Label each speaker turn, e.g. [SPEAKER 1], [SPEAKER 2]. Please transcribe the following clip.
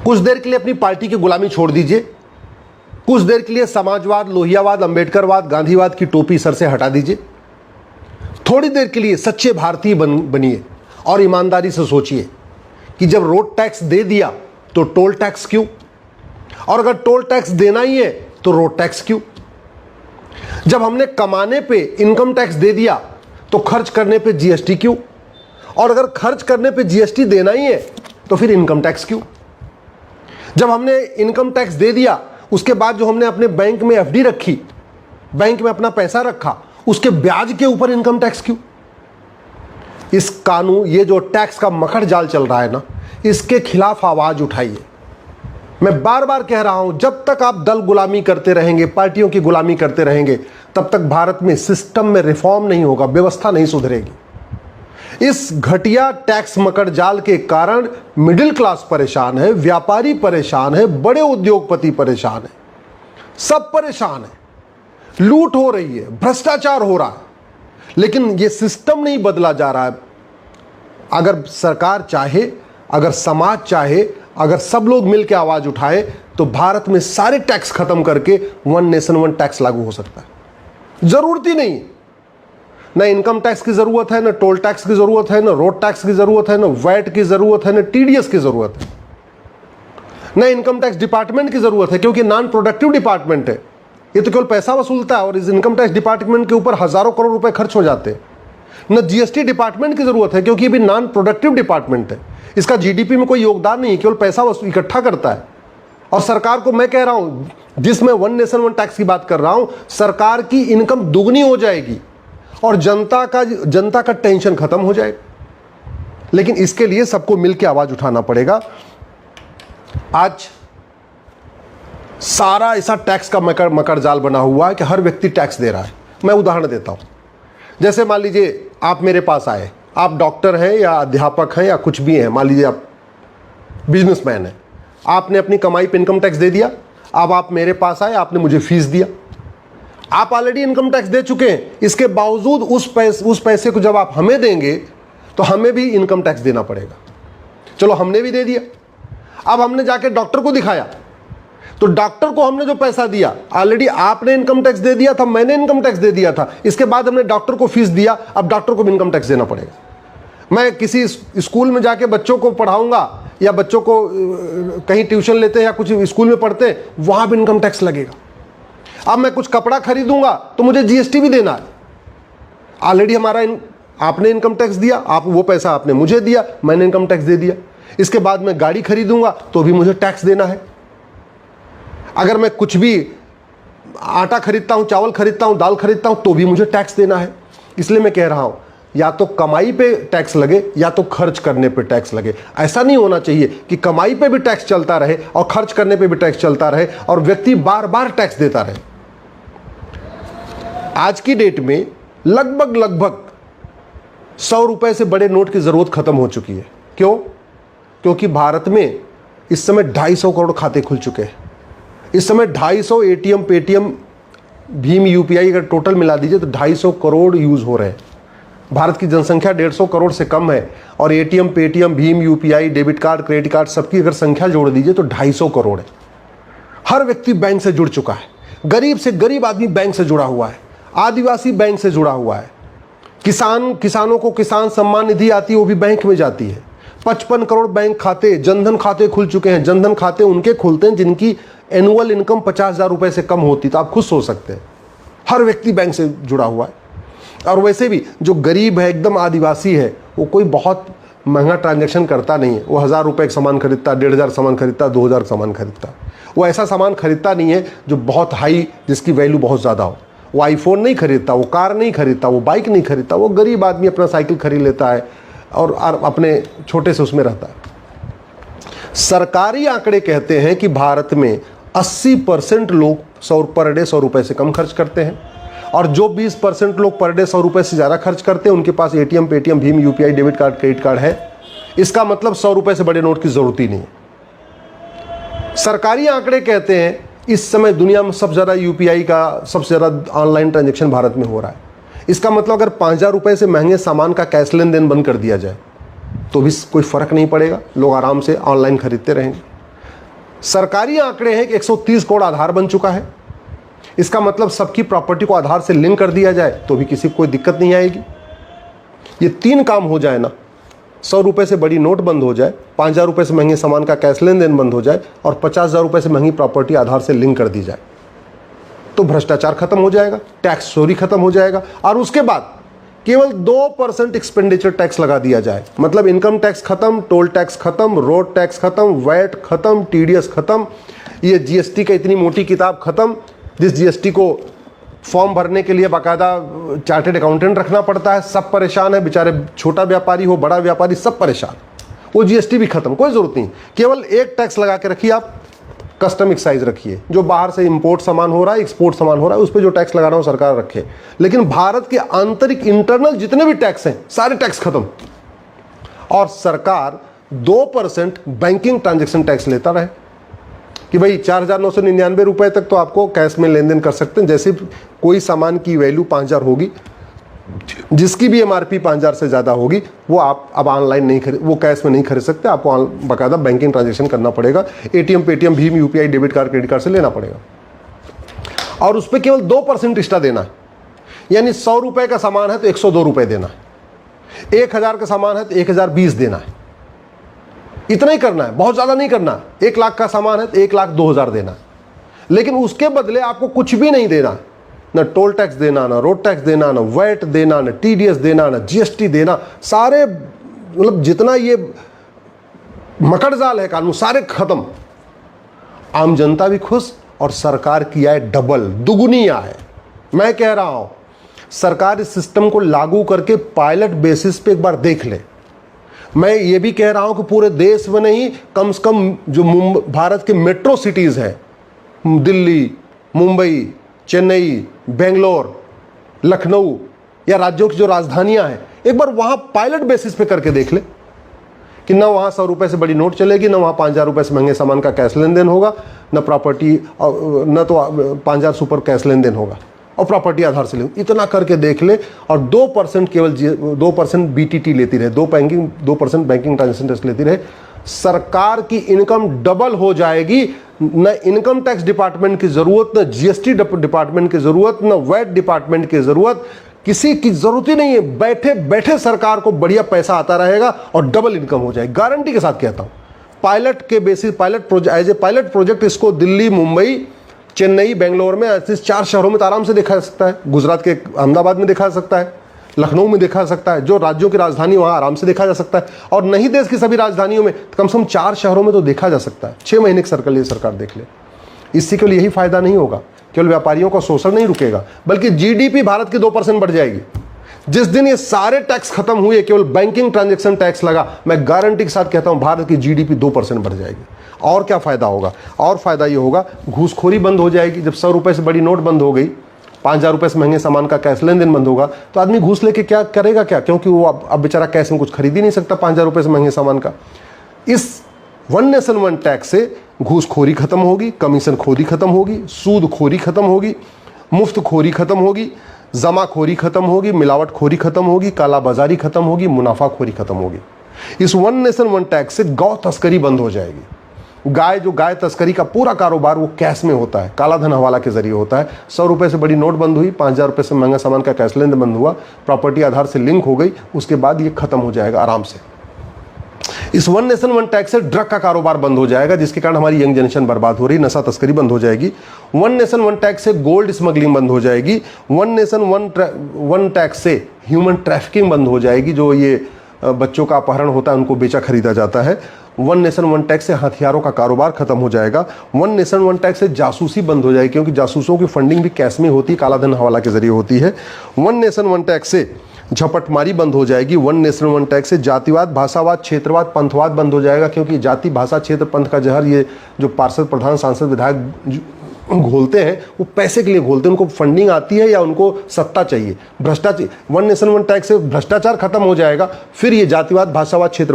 [SPEAKER 1] कुछ देर के लिए अपनी पार्टी की गुलामी छोड़ दीजिए, कुछ देर के लिए समाजवाद, लोहियावाद, अंबेडकरवाद, गांधीवाद की टोपी सर से हटा दीजिए। थोड़ी देर के लिए सच्चे भारतीय बनिए और ईमानदारी से सोचिए कि जब रोड टैक्स दे दिया तो टोल टैक्स क्यों, और अगर टोल टैक्स देना ही है तो रोड टैक्स क्यों। जब हमने कमाने पे इनकम टैक्स दे दिया तो खर्च करने पे जीएसटी क्यों, और अगर खर्च करने पे जीएसटी देना ही है तो फिर इनकम टैक्स क्यों। जब हमने इनकम टैक्स दे दिया, उसके बाद जो हमने अपने बैंक में एफडी रखी, बैंक में अपना पैसा रखा, उसके ब्याज के ऊपर इनकम टैक्स क्यों। इस कानून, ये जो टैक्स का मखड़ जाल चल रहा है ना, इसके खिलाफ आवाज उठाइए। मैं बार बार कह रहा हूं, जब तक आप दल गुलामी करते रहेंगे, पार्टियों की गुलामी करते रहेंगे, तब तक भारत में सिस्टम में रिफॉर्म नहीं होगा, व्यवस्था नहीं सुधरेगी। इस घटिया टैक्स मकड़ जाल के कारण मिडिल क्लास परेशान है, व्यापारी परेशान है, बड़े उद्योगपति परेशान है, सब परेशान है। लूट हो रही है, भ्रष्टाचार हो रहा है, लेकिन यह सिस्टम नहीं बदला जा रहा है। अगर सरकार चाहे, अगर समाज चाहे, अगर सब लोग मिलकर आवाज उठाए, तो भारत में सारे टैक्स खत्म करके वन नेशन वन टैक्स लागू हो सकता है। जरूरत ही नहीं, ना इनकम टैक्स की जरूरत है, ना टोल टैक्स की जरूरत है, ना रोड टैक्स की जरूरत है, ना वैट की जरूरत है, ना टीडीएस की जरूरत है, ना इनकम टैक्स डिपार्टमेंट की जरूरत है, क्योंकि नॉन प्रोडक्टिव डिपार्टमेंट है। ये तो केवल पैसा वसूलता है और इस इनकम टैक्स डिपार्टमेंट के ऊपर हजारों करोड़ रुपए खर्च हो जाते हैं। न जीएसटी डिपार्टमेंट की जरूरत है, क्योंकि ये भी नॉन प्रोडक्टिव डिपार्टमेंट है, इसका जीडीपी में कोई योगदान नहीं है, केवल पैसा इकट्ठा करता है। और सरकार को मैं कह रहा हूं, जिसमें वन नेशन वन टैक्स की बात कर रहा हूं, सरकार की इनकम दुगनी हो जाएगी और जनता का टेंशन खत्म हो जाएगा। लेकिन इसके लिए सबको मिलकर आवाज उठाना पड़ेगा। आज सारा ऐसा टैक्स का मकर जाल बना हुआ है कि हर व्यक्ति टैक्स दे रहा है। मैं उदाहरण देता हूं, जैसे मान लीजिए आप मेरे पास आए, आप डॉक्टर हैं या अध्यापक हैं या कुछ भी हैं, मान लीजिए आप बिजनेसमैन हैं, आपने अपनी कमाई पे इनकम टैक्स दे दिया। अब आप मेरे पास आए, आपने मुझे फीस दिया, आप ऑलरेडी इनकम टैक्स दे चुके हैं, इसके बावजूद उस पैसे को जब आप हमें देंगे तो हमें भी इनकम टैक्स देना पड़ेगा। चलो हमने भी दे दिया, अब हमने जाके डॉक्टर को दिखाया, तो डॉक्टर को हमने जो पैसा दिया, ऑलरेडी आपने इनकम टैक्स दे दिया था, मैंने इनकम टैक्स दे दिया था, इसके बाद हमने डॉक्टर को फीस दिया, अब डॉक्टर को भी इनकम टैक्स देना पड़ेगा। मैं किसी स्कूल में जाके बच्चों को पढ़ाऊंगा या बच्चों को कहीं ट्यूशन लेते हैं या कुछ स्कूल में पढ़ते हैं, वहां भी इनकम टैक्स लगेगा। अब मैं कुछ कपड़ा खरीदूंगा तो मुझे जीएसटी भी देना है। ऑलरेडी आपने इनकम टैक्स दिया, आप वो पैसा आपने मुझे दिया, मैंने इनकम टैक्स दे दिया। इसके बाद मैं गाड़ी खरीदूंगा तो भी मुझे टैक्स देना है। अगर मैं कुछ भी आटा खरीदता हूं, चावल खरीदता हूं, दाल खरीदता हूं, तो भी मुझे टैक्स देना है। इसलिए मैं कह रहा हूं, या तो कमाई पे टैक्स लगे या तो खर्च करने पे टैक्स लगे। ऐसा नहीं होना चाहिए कि कमाई पे भी टैक्स चलता रहे और खर्च करने पे भी टैक्स चलता रहे और व्यक्ति बार बार टैक्स देता रहे। आज की डेट में लगभग 100 रुपए से बड़े नोट की जरूरत खत्म हो चुकी है। क्यों? क्योंकि भारत में इस समय 250 करोड़ खाते खुल चुके हैं। इस समय 250 एटीएम, पेटीएम, भीम, यूपीआई अगर टोटल मिला दीजिए तो 250 करोड़ यूज हो रहे हैं। भारत की जनसंख्या 150 करोड़ से कम है और एटीएम, पेटीएम, भीम, UPI, debit card, credit card सबकी अगर संख्या जोड़ दीजिए तो 250 करोड़ है। हर व्यक्ति बैंक से जुड़ चुका है। गरीब से गरीब आदमी बैंक से जुड़ा हुआ है, आदिवासी बैंक से जुड़ा हुआ है, किसानों को किसान सम्मान निधि आती है, वो भी बैंक में जाती है। 55 करोड़ बैंक खाते, जनधन खाते खुल चुके हैं। जनधन खाते उनके खुलते हैं जिनकी एनुअल इनकम 50,000 रुपए से कम होती, तो आप खुद सोच सकते हैं। हर व्यक्ति बैंक से जुड़ा हुआ है। और वैसे भी जो गरीब है, एकदम आदिवासी है, वो कोई बहुत महंगा ट्रांजैक्शन करता नहीं है। वो 1000 रुपए का सामान खरीदता, 1500 सामान खरीदता, 2000 का सामान खरीदता। वो ऐसा सामान खरीदता नहीं है जो बहुत हाई, जिसकी वैल्यू बहुत ज़्यादा हो। वो आईफोन नहीं खरीदता, वो कार नहीं खरीदता, वो बाइक नहीं खरीदता। वो गरीब आदमी अपना साइकिल खरीद लेता है और अपने छोटे से उसमें रहता है। सरकारी आंकड़े कहते हैं कि भारत में 80% लोग पर डे 100 रुपए से कम खर्च करते हैं और जो 20% लोग पर डे 100 रुपए से ज़्यादा खर्च करते हैं उनके पास एटीएम, पेटीएम, भीम, UPI, debit card, credit card है। इसका मतलब 100 रुपए से बड़े नोट की जरूरत ही नहीं है। सरकारी आंकड़े कहते हैं इस समय दुनिया में सबसे ज़्यादा यूपीआई का, सबसे ज़्यादा ऑनलाइन ट्रांजेक्शन भारत में हो रहा है। इसका मतलब अगर 5000 रुपए से महंगे सामान का कैश लेन देन बंद कर दिया जाए तो भी कोई फ़र्क नहीं पड़ेगा, लोग आराम से ऑनलाइन खरीदते रहेंगे। सरकारी आंकड़े हैं कि 130 करोड़ आधार बन चुका है। इसका मतलब सबकी प्रॉपर्टी को आधार से लिंक कर दिया जाए तो भी किसी को कोई दिक्कत नहीं आएगी। ये 3 काम हो जाए ना, 100 रुपये से बड़ी नोट बंद हो जाए, 5,000 रुपये से महंगे सामान का कैश लेन देन बंद हो जाए और 50,000 रुपये से महंगी प्रॉपर्टी आधार से लिंक कर दी जाए, तो भ्रष्टाचार खत्म हो जाएगा, टैक्स चोरी खत्म हो जाएगा। और उसके बाद केवल 2% एक्सपेंडिचर टैक्स लगा दिया जाए, मतलब इनकम टैक्स खत्म, टोल टैक्स खत्म, रोड टैक्स खत्म, वैट खत्म, टीडीएस खत्म, ये जीएसटी का इतनी मोटी किताब खत्म, जिस जीएसटी को फॉर्म भरने के लिए बाकायदा चार्टेड अकाउंटेंट रखना पड़ता है। सब परेशान है बेचारे, छोटा व्यापारी हो बड़ा व्यापारी सब परेशान। वो जीएसटी भी खत्म, कोई जरूरत नहीं। केवल एक टैक्स लगा के रखिए आप, कस्टम एक्साइज रखिए। जो बाहर से इंपोर्ट सामान हो रहा है, एक्सपोर्ट सामान हो रहा है, उस पर जो टैक्स लगा रहा हो सरकार रखे। लेकिन भारत के आंतरिक इंटरनल जितने भी टैक्स हैं सारे टैक्स खत्म, और सरकार 2% बैंकिंग ट्रांजैक्शन टैक्स लेता रहे कि भाई 4,999 रुपए तक तो आपको कैश में लेन देन कर सकते हैं। जैसे कोई सामान की वैल्यू 5,000 होगी, जिसकी भी एमआरपी 5,000 से ज़्यादा होगी, वो आप अब ऑनलाइन नहीं खरीद, वो कैश में नहीं खरीद सकते, आपको बाकायदा बैंकिंग ट्रांजैक्शन करना पड़ेगा। एटीएम, पेटीएम, भीम, UPI, debit card, credit card से लेना पड़ेगा। और उस पर केवल 2% एक्स्ट्रा देना है, यानी 100 रुपये का सामान है तो 102 रुपये देना है, 1,000 का सामान है तो 1,020 देना है। इतना ही करना है, बहुत ज़्यादा नहीं करना। 1 लाख का सामान है तो 1,02,000 देना है। लेकिन उसके बदले आपको कुछ भी नहीं देना, ना टोल टैक्स देना, ना रोड टैक्स देना, ना वैट देना, ना टीडीएस देना, ना जीएसटी देना। सारे मतलब जितना ये मकड़जाल है कानून, सारे खत्म। आम जनता भी खुश और सरकार की आय डबल, दुगुनी आय। मैं कह रहा हूं सरकार इस सिस्टम को लागू करके पायलट बेसिस पे एक बार देख ले। मैं ये भी कह रहा हूं कि पूरे देश में नहीं, कम से कम जो भारत के मेट्रो सिटीज हैं, दिल्ली, मुंबई, चेन्नई, बेंगलोर, लखनऊ या राज्यों की जो राजधानियां हैं, एक बार वहां पायलट बेसिस पे करके देख ले कि ना वहां 100 रुपए से बड़ी नोट चलेगी, ना वहां 5,000 रुपए से महंगे सामान का कैश लेन देन होगा, ना प्रॉपर्टी, न तो 5,000 सुपर कैश लेन देन होगा और प्रॉपर्टी आधार से ले। इतना करके देख ले। और 2% केवल 2% बीटीटी लेती रहे, 2% बैंकिंग ट्रांजेक्शन टैक्स लेती रहे, सरकार की इनकम डबल हो जाएगी। न इनकम टैक्स डिपार्टमेंट की जरूरत, न जीएसटी डिपार्टमेंट की जरूरत, न वैट डिपार्टमेंट की जरूरत, किसी की जरूरत ही नहीं है। बैठे बैठे सरकार को बढ़िया पैसा आता रहेगा और डबल इनकम हो जाएगी, गारंटी के साथ कहता हूं। पायलट के basis, as a pilot project इसको दिल्ली, मुंबई, चेन्नई, बेंगलोर में, ऐसे 4 शहरों में तो आराम से देखा जा सकता है। गुजरात के अहमदाबाद में देखा जा सकता है, लखनऊ में देखा जा सकता है, जो राज्यों की राजधानी वहां आराम से देखा जा सकता है। और नहीं देश की सभी राजधानियों में, कम से कम 4 शहरों में तो देखा जा सकता है। 6 महीने की सर्कल ये सरकार देख ले। इससे केवल यही फायदा नहीं होगा, केवल व्यापारियों का शोषण नहीं रुकेगा, बल्कि जीडीपी भारत की 2% बढ़ जाएगी। जिस दिन ये सारे टैक्स खत्म हुए, केवल बैंकिंग ट्रांजैक्शन टैक्स लगा, मैं गारंटी के साथ कहता हूं भारत की जीडीपी 2% बढ़ जाएगी। और क्या फायदा होगा? और फायदा ये होगा, घूसखोरी बंद हो जाएगी। जब 100 रुपए से बड़ी नोट बंद हो गई, 5,000 रुपए से महंगे सामान का कैश लेन देन बंद होगा, तो आदमी घूस लेके क्या करेगा? क्या, क्योंकि वो अब बेचारा कैश में कुछ खरीद ही नहीं सकता 5,000 रुपए से महंगे सामान का। इस वन नेशन वन टैक्स से घूसखोरी खत्म होगी, कमीशन खोरी खत्म होगी, सूद खोरी खत्म होगी, मुफ्त खोरी खत्म होगी, जमाखोरी खत्म होगी, मिलावट खोरी खत्म होगी, कालाबाजारी खत्म होगी, मुनाफाखोरी खत्म होगी। इस वन नेशन वन टैक्स से गौ तस्करी बंद हो जाएगी। गाय तस्करी का पूरा कारोबार वो कैश में होता है, काला धन हवाला के जरिए होता है। 100 रुपए से बड़ी नोट बंद हुई, 5,000 रुपए से महंगा सामान का कैश लेन देन बंद हुआ, प्रॉपर्टी आधार से लिंक हो गई, उसके बाद ये खत्म हो जाएगा आराम से। इस वन नेशन वन टैक्स से ड्रग का कारोबार बंद हो जाएगा, जिसके कारण हमारी यंग जनरेशन बर्बाद हो रही, नशा तस्करी बंद हो जाएगी। वन नेशन वन टैक्स से गोल्ड स्मगलिंग बंद हो जाएगी। वन नेशन वन टैक्स से ह्यूमन ट्रैफिकिंग बंद हो जाएगी, जो ये बच्चों का अपहरण होता है, उनको बेचा खरीदा जाता है। वन नेशन वन टैक्स से हथियारों का कारोबार खत्म हो जाएगा। वन नेशन वन टैक्स से जासूसी बंद हो जाएगी, क्योंकि जासूसों की फंडिंग भी कैश में होती है, काला धन हवाला के जरिए होती है। वन नेशन वन टैक्स से झपटमारी बंद हो जाएगी। वन नेशन वन टैक्स से जातिवाद, भाषावाद, क्षेत्रवाद, पंथवाद बंद हो जाएगा, क्योंकि जाति, भाषा, क्षेत्र, पंथ का जहर ये जो पार्षद, प्रधान, सांसद, विधायक घोलते हैं, वो पैसे के लिए घोलते हैं। उनको फंडिंग आती है या उनको सत्ता चाहिए, भ्रष्टाचार। वन नेशन वन टैक्स से भ्रष्टाचार खत्म हो जाएगा, फिर ये जातिवाद, भाषावाद, क्षेत्र